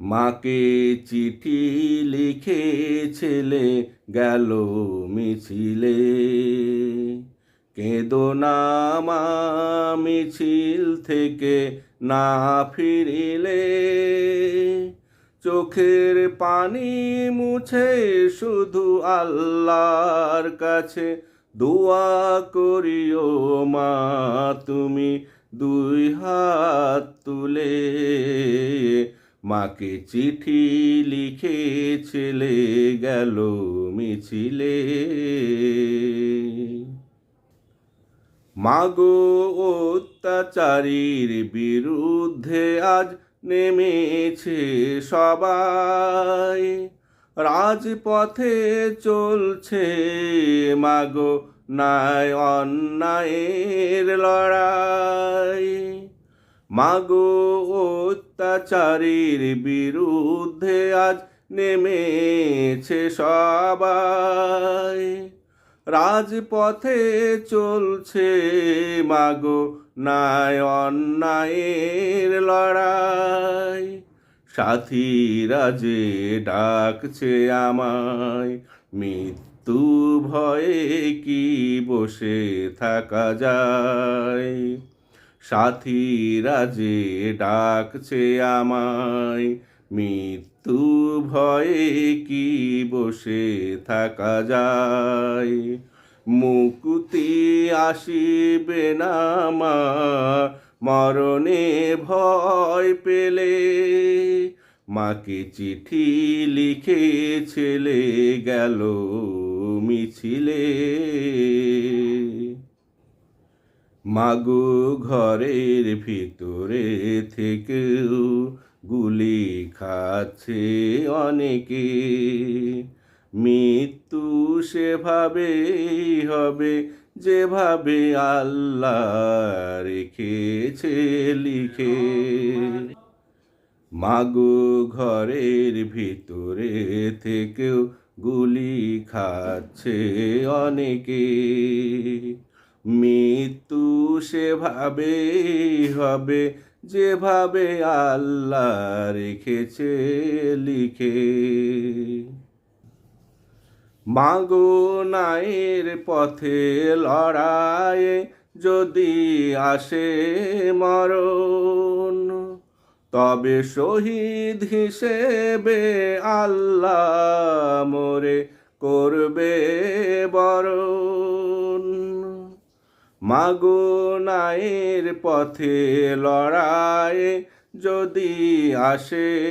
মাকে চিঠি লিখে ছেলে গেল মিছিলে। কেঁদো না মা, মিছিল থেকে না ফিরিলে। চোখের পানি মুছে শুধু আল্লাহর কাছে দোয়া করিও মা, তুমি দুই হাত তুলে। মাকে চিঠি লিখে ছেলে গেল মিছিলে। মাগো অত্যাচারীর বিরুদ্ধে আজ নেমেছে সবাই, রাজপথে চলছে মাগো ন্যায় অন্যায়ের লড়াই। মাগো অত্যাচারীর বিরুদ্ধে আজ নেমেছে সবাই, রাজপথে চলছে মাগো ন্যায় অন্যায়ের লড়াই। সাথীরা যে ডাকছে আমায়, মৃত্যু ভয়ে কি বসে থাকা যায়। সাথীরা যে ডাকছে আমায়, মৃত্যু ভয়ে কি বসে থাকা যায়। মুক্তি আসিবে না মা, মরণে ভয় পেলে। মাকে চিঠি লিখে ছেলে গেল মিছিলে। মাগো ঘরের ভিতরে থেকেও গুলি খাচ্ছে অনেকে। মৃত্যু সেভাবেই হবে যেভাবে আল্লাহ রেখেছে লিখে। মাগো ঘরের ভিতরে থেকেও গুলি খাচ্ছে অনেকে। মৃত্যু সেভাবেই হবে যেভাবে আল্লাহ রেখেছে লিখে। মাগো ন্যায়ের পথে লড়াইয়ে যদি আসে মরণ, তবে শহীদ হিসেবে আল্লাহ মোরে করবে বরণ। মাগো ন্যায়ের পথে লড়াইয়ে যদি আসে